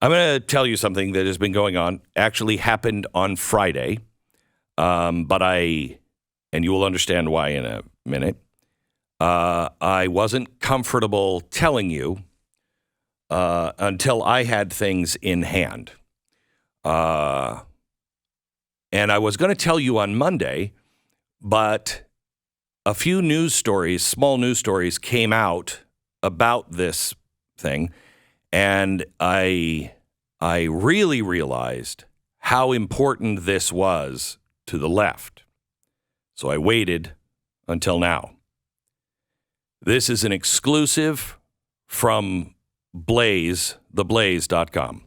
I'm going to tell you something that has been going on, actually happened on Friday, and you will understand why in a minute. I wasn't comfortable telling you until I had things in hand. And I was going to tell you on Monday, but a few news stories, small news stories, came out about this thing, and I really realized how important this was to the left. So I waited until now. This is an exclusive from Blaze, theblaze.com.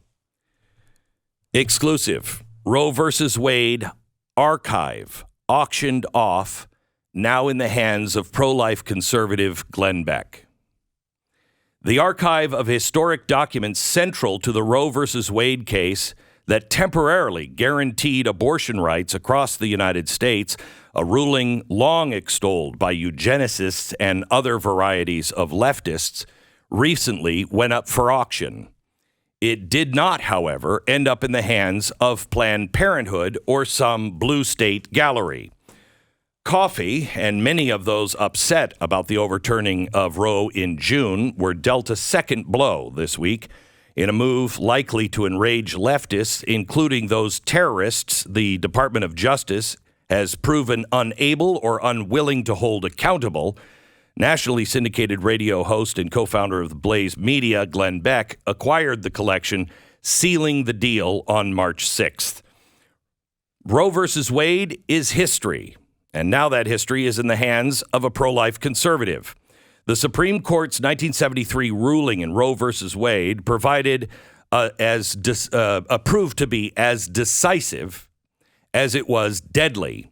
Exclusive. Roe versus Wade archive auctioned off, now in the hands of pro-life conservative Glenn Beck. The archive of historic documents central to the Roe versus Wade case that temporarily guaranteed abortion rights across the United States, a ruling long extolled by eugenicists and other varieties of leftists, recently went up for auction. It did not, however, end up in the hands of Planned Parenthood or some blue state gallery. Coffee, and many of those upset about the overturning of Roe in June, were dealt a second blow this week in a move likely to enrage leftists, including those terrorists the Department of Justice has proven unable or unwilling to hold accountable. Nationally syndicated radio host and co-founder of the Blaze Media, Glenn Beck, acquired the collection, sealing the deal on March 6th. Roe versus Wade is history. And now that history is in the hands of a pro-life conservative. The Supreme Court's 1973 ruling in Roe versus Wade proved to be as decisive as it was deadly.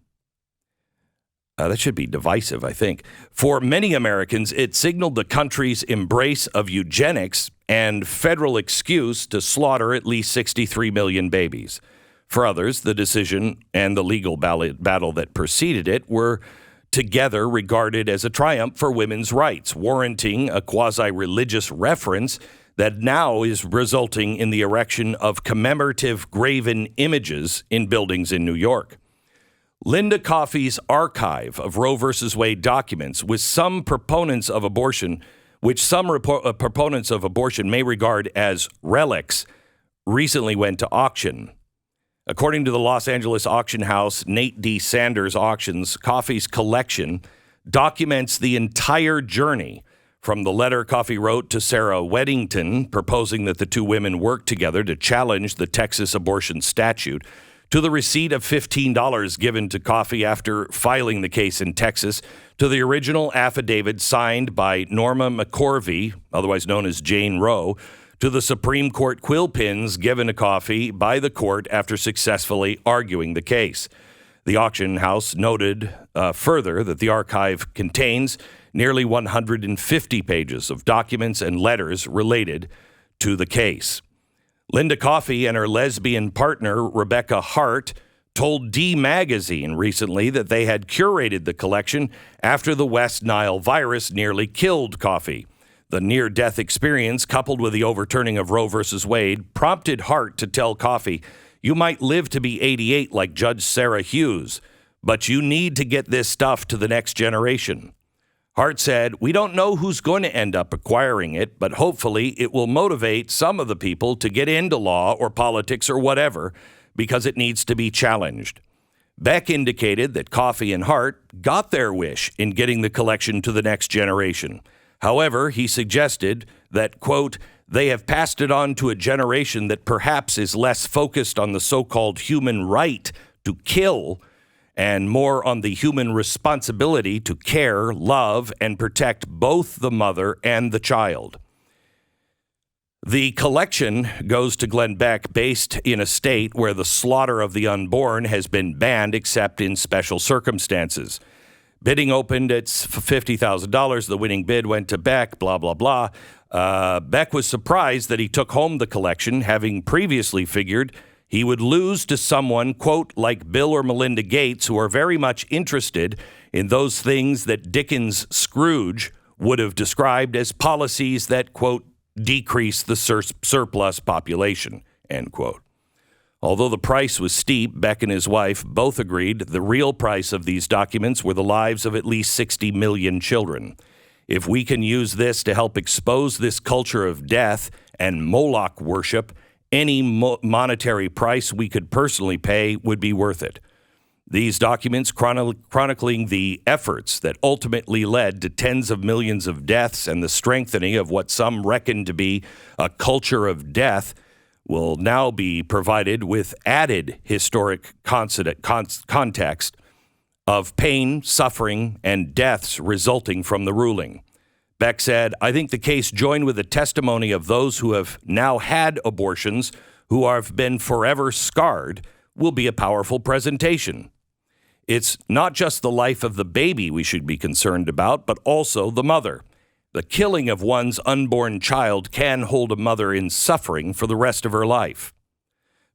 That should be divisive, I think. For many Americans, it signaled the country's embrace of eugenics and federal excuse to slaughter at least 63 million babies. For others, the decision and the legal battle that preceded it were together regarded as a triumph for women's rights, warranting a quasi-religious reference that now is resulting in the erection of commemorative graven images in buildings in New York. Linda Coffey's archive of Roe versus Wade documents, which some proponents of abortion may regard as relics, recently went to auction. According to the Los Angeles auction house Nate D. Sanders Auctions, Coffey's collection documents the entire journey from the letter Coffey wrote to Sarah Weddington proposing that the two women work together to challenge the Texas abortion statute, to the receipt of $15 given to Coffey after filing the case in Texas, to the original affidavit signed by Norma McCorvey, otherwise known as Jane Roe, to the Supreme Court quill pins given to Coffey by the court after successfully arguing the case. The auction house noted further that the archive contains nearly 150 pages of documents and letters related to the case. Linda Coffey and her lesbian partner, Rebecca Hart, told D Magazine recently that they had curated the collection after the West Nile virus nearly killed Coffey. The near-death experience, coupled with the overturning of Roe versus Wade, prompted Hart to tell Coffey, "You might live to be 88 like Judge Sarah Hughes, but you need to get this stuff to the next generation." Hart said, "We don't know who's going to end up acquiring it, but hopefully it will motivate some of the people to get into law or politics or whatever, because it needs to be challenged." Beck indicated that Coffey and Hart got their wish in getting the collection to the next generation. However, he suggested that, quote, "they have passed it on to a generation that perhaps is less focused on the so-called human right to kill and more on the human responsibility to care, love, and protect both the mother and the child." The collection goes to Glenn Beck, based in a state where the slaughter of the unborn has been banned except in special circumstances. Bidding opened at $50,000. The winning bid went to Beck, blah, blah, blah. Beck was surprised that he took home the collection, having previously figured he would lose to someone, quote, like Bill or Melinda Gates, who are very much interested in those things that Dickens' Scrooge would have described as policies that, quote, decrease the surplus population, end quote. Although the price was steep, Beck and his wife both agreed the real price of these documents were the lives of at least 60 million children. If we can use this to help expose this culture of death and Moloch worship, any monetary price we could personally pay would be worth it. These documents chronicling the efforts that ultimately led to tens of millions of deaths and the strengthening of what some reckon to be a culture of death will now be provided with added historic context of pain, suffering, and deaths resulting from the ruling. Beck said, I think the case joined with the testimony of those who have now had abortions, who have been forever scarred, will be a powerful presentation. It's not just the life of the baby we should be concerned about, but also the mother. The killing of one's unborn child can hold a mother in suffering for the rest of her life.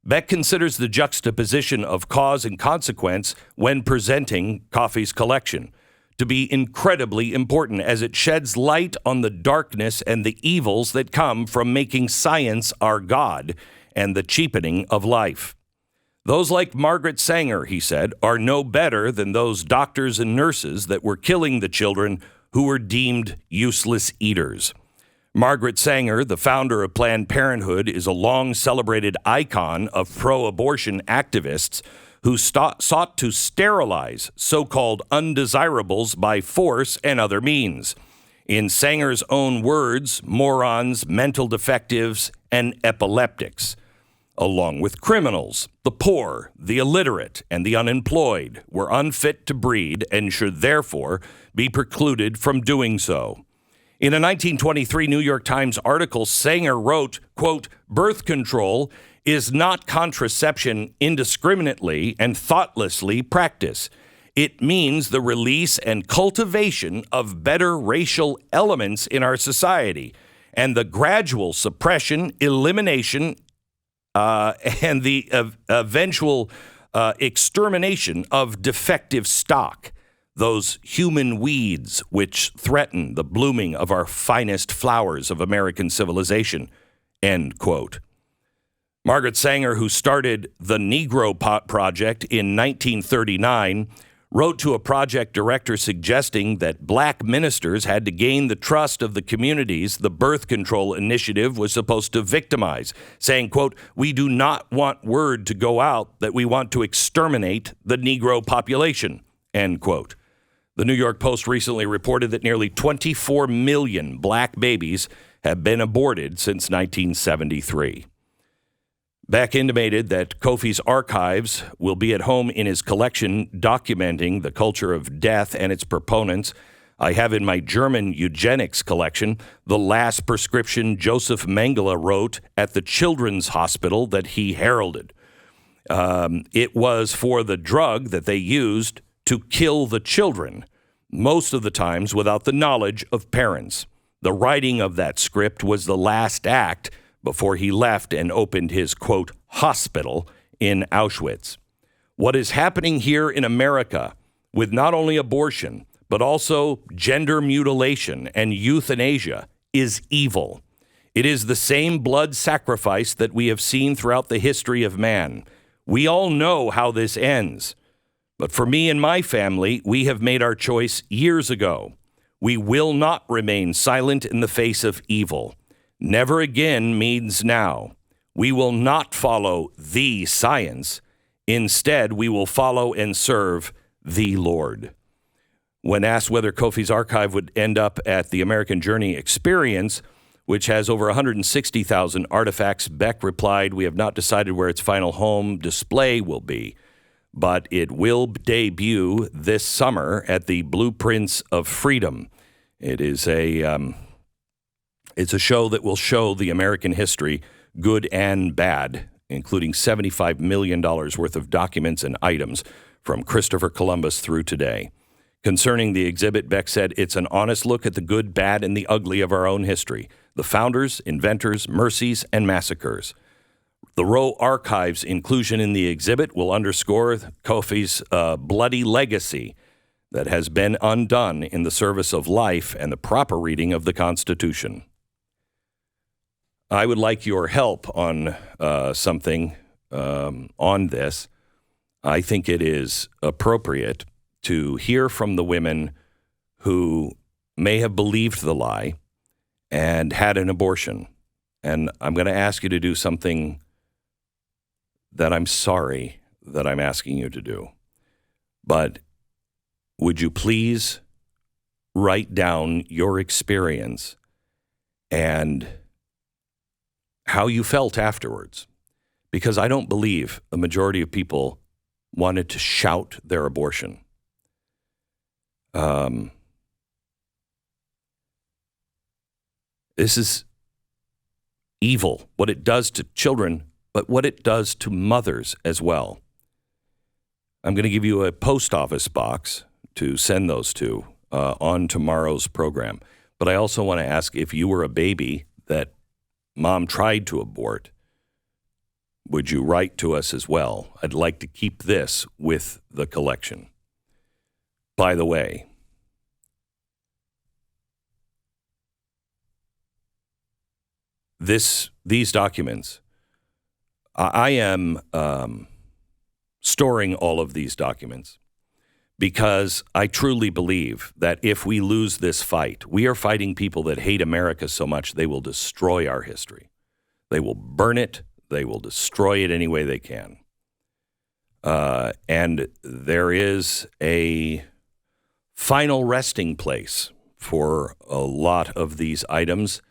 Beck considers the juxtaposition of cause and consequence when presenting Coffey's collection to be incredibly important, as it sheds light on the darkness and the evils that come from making science our God and the cheapening of life. Those like Margaret Sanger, he said, are no better than those doctors and nurses that were killing the children who were deemed useless eaters. Margaret Sanger, the founder of Planned Parenthood, is a long-celebrated icon of pro-abortion activists who sought to sterilize so-called undesirables by force and other means. In Sanger's own words, morons, mental defectives, and epileptics, along with criminals, the poor, the illiterate, and the unemployed, were unfit to breed and should therefore be precluded from doing so. In a 1923 New York Times article, Sanger wrote, quote, birth control is not contraception indiscriminately and thoughtlessly practiced. It means the release and cultivation of better racial elements in our society and the gradual suppression, elimination, and the eventual extermination of defective stock, those human weeds which threaten the blooming of our finest flowers of American civilization, end quote. Margaret Sanger, who started the Negro Project in 1939, wrote to a project director suggesting that black ministers had to gain the trust of the communities the birth control initiative was supposed to victimize, saying, quote, we do not want word to go out that we want to exterminate the Negro population, end quote. The New York Post recently reported that nearly 24 million black babies have been aborted since 1973. Beck intimated that Kofi's archives will be at home in his collection documenting the culture of death and its proponents. I have in my German eugenics collection the last prescription Joseph Mengele wrote at the Children's Hospital that he heralded. It was for the drug that they used to kill the children, most of the times without the knowledge of parents. The writing of that script was the last act before he left and opened his, quote, hospital in Auschwitz. What is happening here in America with not only abortion, but also gender mutilation and euthanasia is evil. It is the same blood sacrifice that we have seen throughout the history of man. We all know how this ends. But for me and my family, we have made our choice years ago. We will not remain silent in the face of evil. Never again means now. We will not follow the science. Instead, we will follow and serve the Lord. When asked whether Kofi's archive would end up at the American Journey Experience, which has over 160,000 artifacts, Beck replied, we have not decided where its final home display will be, but it will debut this summer at the Blueprints of Freedom. It is it's a show that will show the American history, good and bad, including $75 million worth of documents and items from Christopher Columbus through today. Concerning the exhibit, Beck said, it's an honest look at the good, bad, and the ugly of our own history, the founders, inventors, mercies, and massacres. The Roe Archives inclusion in the exhibit will underscore Kofi's bloody legacy that has been undone in the service of life and the proper reading of the Constitution. I would like your help on something on this. I think it is appropriate to hear from the women who may have believed the lie and had an abortion. And I'm going to ask you to do something that I'm sorry that I'm asking you to do. But would you please write down your experience and how you felt afterwards? Because I don't believe a majority of people wanted to shout their abortion. This is evil, what it does to children, but what it does to mothers as well. I'm going to give you a post office box to send those to on tomorrow's program. But I also want to ask, if you were a baby that mom tried to abort, would you write to us as well? I'd like to keep this with the collection. By the way, these documents, I am storing all of these documents because I truly believe that if we lose this fight, we are fighting people that hate America so much they will destroy our history. They will burn it. They will destroy it any way they can. And there is a final resting place for a lot of these items.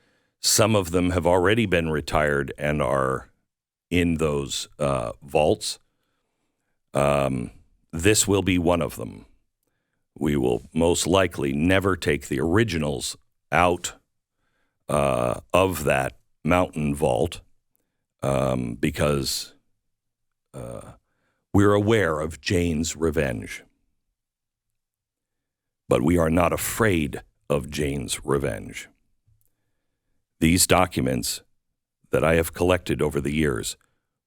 Some of them have already been retired and are in those vaults. This will be one of them. We will most likely never take the originals out of that mountain vault because we're aware of Jane's revenge. But we are not afraid of Jane's revenge. These documents that I have collected over the years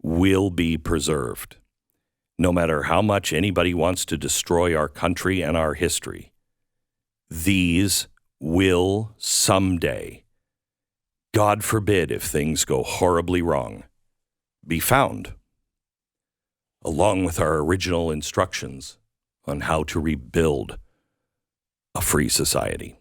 will be preserved. No matter how much anybody wants to destroy our country and our history, these will someday, God forbid if things go horribly wrong, be found, along with our original instructions on how to rebuild a free society.